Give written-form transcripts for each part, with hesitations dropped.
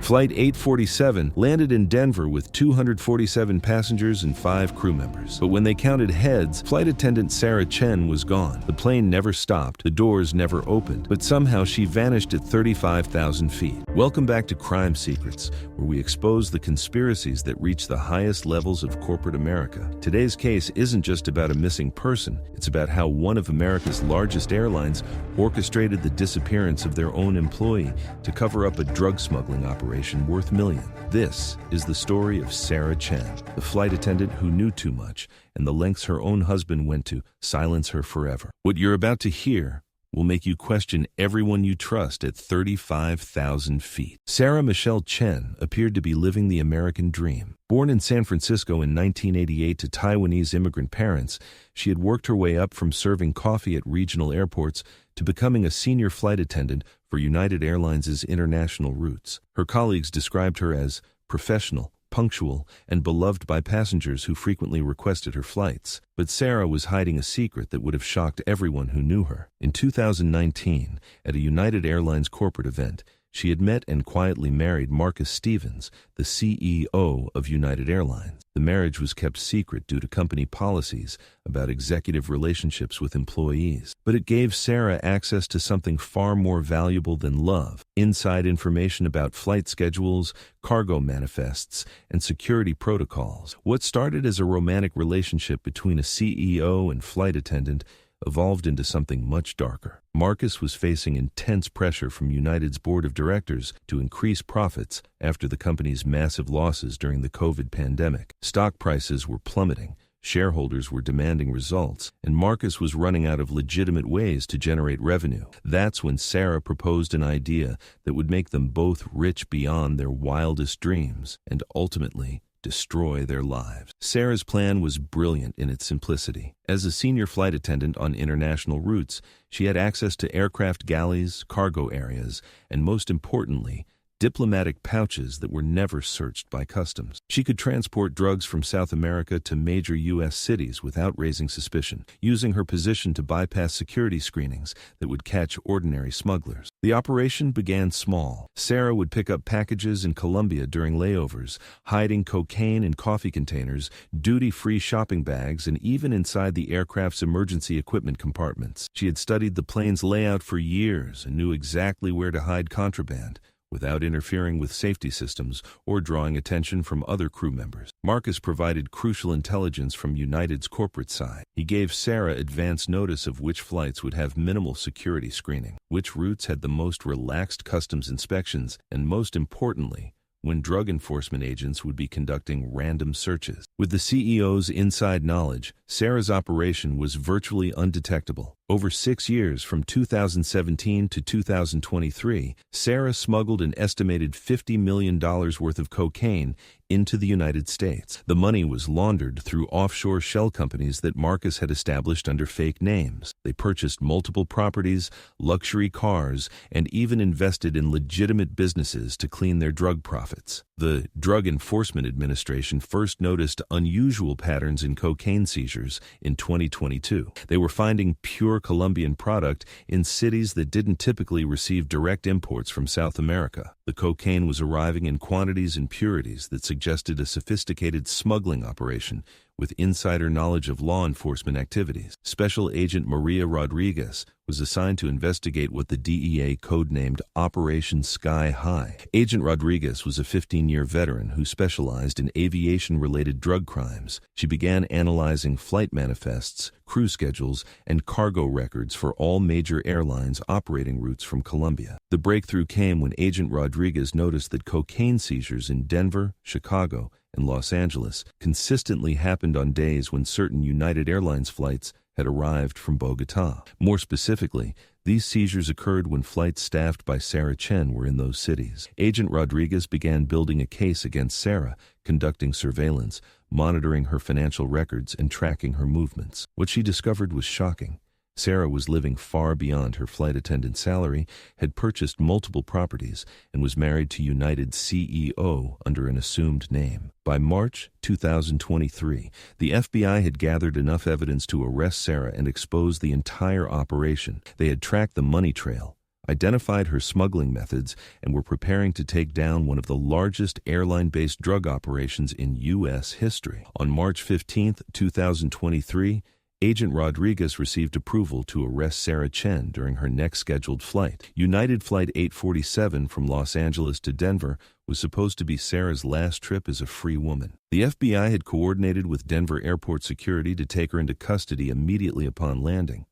Flight 847 landed in Denver with 247 passengers and 5 crew members. But when they counted heads, flight attendant Sarah Chen was gone. The plane never stopped, the doors never opened, but somehow she vanished at 35,000 feet. Welcome back to Crime Secrets, where we expose the conspiracies that reach the highest levels of corporate America. Today's case isn't just about a missing person, it's about how one of America's largest airlines orchestrated the disappearance of their own employee to cover up a drug smuggling operation worth millions. This is the story of Sarah Chen, the flight attendant who knew too much and the lengths her own husband went to silence her forever. What you're about to hear will make you question everyone you trust at 35,000 feet. Sarah Michelle Chen appeared to be living the American dream. Born in San Francisco in 1988 to Taiwanese immigrant parents, she had worked her way up from serving coffee at regional airports to becoming a senior flight attendant for United Airlines' international routes. Her colleagues described her as professional, punctual, and beloved by passengers who frequently requested her flights. But Sarah was hiding a secret that would have shocked everyone who knew her. In 2019, at a United Airlines corporate event, she had met and quietly married Marcus Stevens, the CEO of United Airlines. The marriage was kept secret due to company policies about executive relationships with employees. But it gave Sarah access to something far more valuable than love: inside information about flight schedules, cargo manifests, and security protocols. What started as a romantic relationship between a CEO and flight attendant evolved into something much darker. Marcus was facing intense pressure from United's board of directors to increase profits after the company's massive losses during the COVID pandemic. Stock prices were plummeting, shareholders were demanding results, and Marcus was running out of legitimate ways to generate revenue. That's when Sarah proposed an idea that would make them both rich beyond their wildest dreams and ultimately destroy their lives. Sarah's plan was brilliant in its simplicity. As a senior flight attendant on international routes, she had access to aircraft galleys, cargo areas, and most importantly, diplomatic pouches that were never searched by customs. She could transport drugs from South America to major U.S. cities without raising suspicion, using her position to bypass security screenings that would catch ordinary smugglers. The operation began small. Sarah would pick up packages in Colombia during layovers, hiding cocaine in coffee containers, duty-free shopping bags, and even inside the aircraft's emergency equipment compartments. She had studied the plane's layout for years and knew exactly where to hide contraband, without interfering with safety systems or drawing attention from other crew members. Marcus provided crucial intelligence from United's corporate side. He gave Sarah advance notice of which flights would have minimal security screening, which routes had the most relaxed customs inspections, and most importantly, when drug enforcement agents would be conducting random searches. With the CEO's inside knowledge, Sarah's operation was virtually undetectable. Over 6 years, from 2017 to 2023, Sarah smuggled an estimated $50 million worth of cocaine into the United States. The money was laundered through offshore shell companies that Marcus had established under fake names. They purchased multiple properties, luxury cars, and even invested in legitimate businesses to clean their drug profits. The Drug Enforcement Administration first noticed unusual patterns in cocaine seizures in 2022. They were finding pure Colombian product in cities that didn't typically receive direct imports from South America. The cocaine was arriving in quantities and purities that suggested a sophisticated smuggling operation with insider knowledge of law enforcement activities. Special Agent Maria Rodriguez was assigned to investigate what the DEA codenamed Operation Sky High. Agent Rodriguez was a 15-year veteran who specialized in aviation-related drug crimes. She began analyzing flight manifests, crew schedules, and cargo records for all major airlines operating routes from Colombia. The breakthrough came when Agent Rodriguez noticed that cocaine seizures in Denver, Chicago, and Los Angeles consistently happened on days when certain United Airlines flights had arrived from Bogotá. More specifically, these seizures occurred when flights staffed by Sarah Chen were in those cities. Agent Rodriguez began building a case against Sarah, conducting surveillance, monitoring her financial records, and tracking her movements. What she discovered was shocking. Sarah was living far beyond her flight attendant salary, had purchased multiple properties, and was married to United's CEO under an assumed name. By March 2023, the FBI had gathered enough evidence to arrest Sarah and expose the entire operation. They had tracked the money trail, identified her smuggling methods, and were preparing to take down one of the largest airline-based drug operations in U.S. history. On March 15, 2023, Agent Rodriguez received approval to arrest Sarah Chen during her next scheduled flight. United Flight 847 from Los Angeles to Denver was supposed to be Sarah's last trip as a free woman. The FBI had coordinated with Denver airport security to take her into custody immediately upon landing.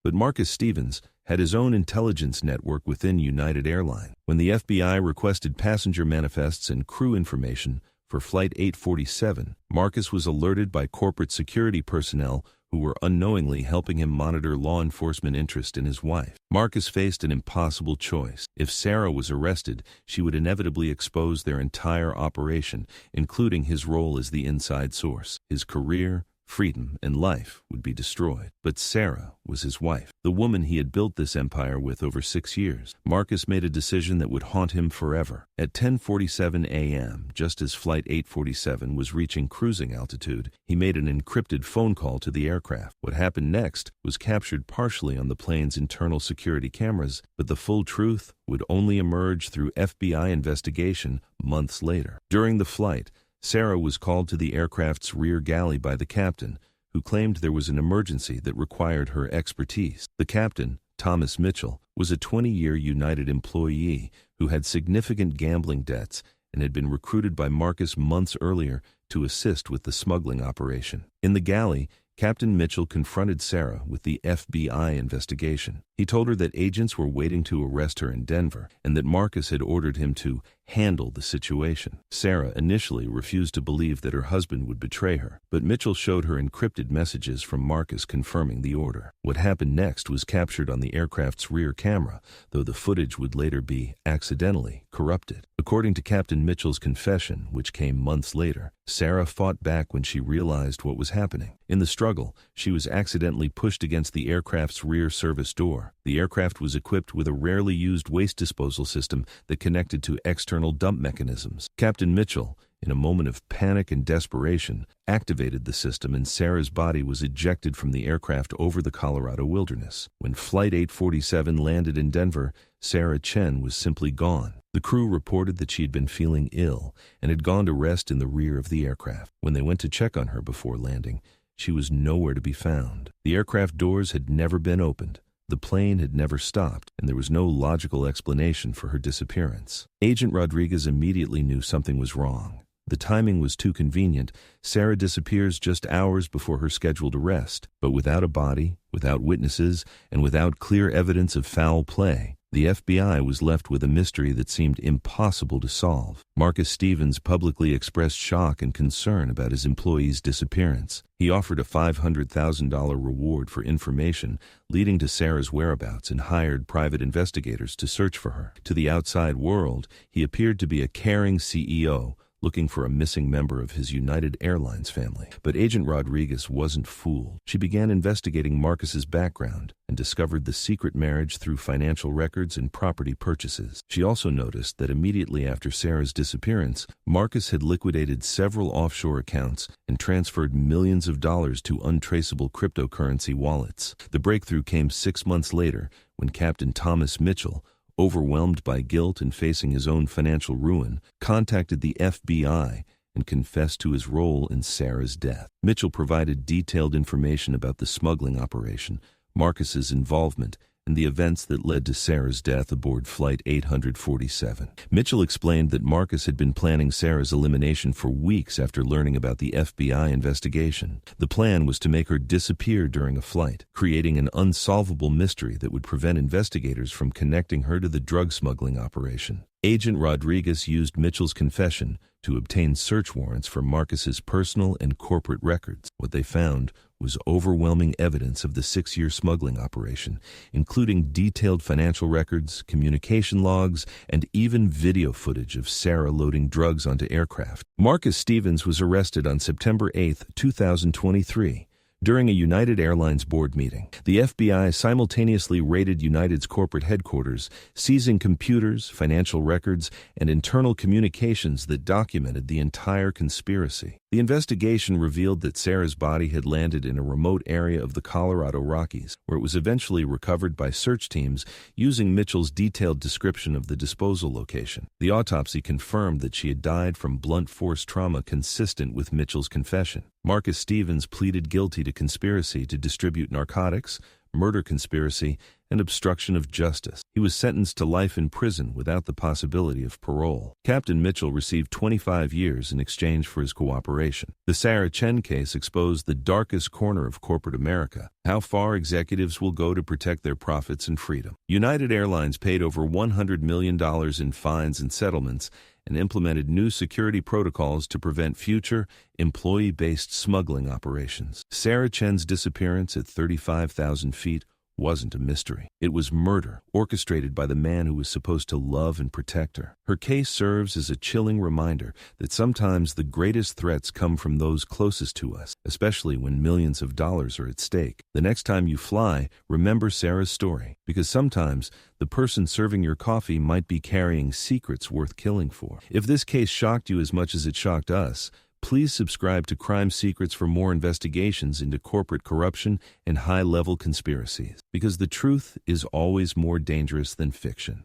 But Marcus Stevens had his own intelligence network within United Airlines. When the FBI requested passenger manifests and crew information for Flight 847, Marcus was alerted by corporate security personnel who were unknowingly helping him monitor law enforcement interest in his wife. Marcus faced an impossible choice. If Sarah was arrested, she would inevitably expose their entire operation, including his role as the inside source. His career, freedom, and life would be destroyed. But Sarah was his wife, the woman he had built this empire with over 6 years. Marcus made a decision that would haunt him forever. At 10:47 a.m., just as Flight 847 was reaching cruising altitude, he made an encrypted phone call to the aircraft. What happened next was captured partially on the plane's internal security cameras, but the full truth would only emerge through FBI investigation months later. During the flight, Sarah was called to the aircraft's rear galley by the captain, who claimed there was an emergency that required her expertise. The captain, Thomas Mitchell, was a 20-year United employee who had significant gambling debts and had been recruited by Marcus months earlier to assist with the smuggling operation. In the galley, Captain Mitchell confronted Sarah with the FBI investigation. He told her that agents were waiting to arrest her in Denver and that Marcus had ordered him to handle the situation. Sarah initially refused to believe that her husband would betray her, but Mitchell showed her encrypted messages from Marcus confirming the order. What happened next was captured on the aircraft's rear camera, though the footage would later be accidentally corrupted. According to Captain Mitchell's confession, which came months later, Sarah fought back when she realized what was happening. In the struggle, she was accidentally pushed against the aircraft's rear service door. The aircraft was equipped with a rarely used waste disposal system that connected to external dump mechanisms. Captain Mitchell, in a moment of panic and desperation, activated the system and Sarah's body was ejected from the aircraft over the Colorado wilderness. When Flight 847 landed in Denver, Sarah Chen was simply gone. The crew reported that she had been feeling ill and had gone to rest in the rear of the aircraft. When they went to check on her before landing, she was nowhere to be found. The aircraft doors had never been opened. The plane had never stopped, and there was no logical explanation for her disappearance. Agent Rodriguez immediately knew something was wrong. The timing was too convenient. Sarah disappears just hours before her scheduled arrest, but without a body, without witnesses, and without clear evidence of foul play. The FBI was left with a mystery that seemed impossible to solve. Marcus Stevens publicly expressed shock and concern about his employee's disappearance. He offered a $500,000 reward for information leading to Sarah's whereabouts and hired private investigators to search for her. To the outside world, he appeared to be a caring CEO looking for a missing member of his United Airlines family. But Agent Rodriguez wasn't fooled. She began investigating Marcus's background and discovered the secret marriage through financial records and property purchases. She also noticed that immediately after Sarah's disappearance, Marcus had liquidated several offshore accounts and transferred millions of dollars to untraceable cryptocurrency wallets. The breakthrough came 6 months later when Captain Thomas Mitchell, overwhelmed by guilt and facing his own financial ruin, contacted the FBI and confessed to his role in Sarah's death. Mitchell provided detailed information about the smuggling operation, Marcus's involvement, and the events that led to Sarah's death aboard Flight 847. Mitchell explained that Marcus had been planning Sarah's elimination for weeks after learning about the FBI investigation. The plan was to make her disappear during a flight, creating an unsolvable mystery that would prevent investigators from connecting her to the drug smuggling operation. Agent Rodriguez used Mitchell's confession to obtain search warrants for Marcus's personal and corporate records. What they found was overwhelming evidence of the 6-year smuggling operation, including detailed financial records, communication logs, and even video footage of Sarah loading drugs onto aircraft. Marcus Stevens was arrested on September 8, 2023. During a United Airlines board meeting, the FBI simultaneously raided United's corporate headquarters, seizing computers, financial records, and internal communications that documented the entire conspiracy. The investigation revealed that Sarah's body had landed in a remote area of the Colorado Rockies, where it was eventually recovered by search teams using Mitchell's detailed description of the disposal location. The autopsy confirmed that she had died from blunt force trauma consistent with Mitchell's confession. Marcus Stevens pleaded guilty to conspiracy to distribute narcotics, murder conspiracy, and obstruction of justice. He was sentenced to life in prison without the possibility of parole. Captain Mitchell received 25 years in exchange for his cooperation. The Sarah Chen case exposed the darkest corner of corporate America, how far executives will go to protect their profits and freedom. United Airlines paid over $100 million in fines and settlements and implemented new security protocols to prevent future employee-based smuggling operations. Sarah Chen's disappearance at 35,000 feet wasn't a mystery. It was murder, orchestrated by the man who was supposed to love and protect her. Her case serves as a chilling reminder that sometimes the greatest threats come from those closest to us, especially when millions of dollars are at stake. The next time you fly, remember Sarah's story, because sometimes the person serving your coffee might be carrying secrets worth killing for. If this case shocked you as much as it shocked us, please subscribe to Crime Secrets for more investigations into corporate corruption and high-level conspiracies, because the truth is always more dangerous than fiction.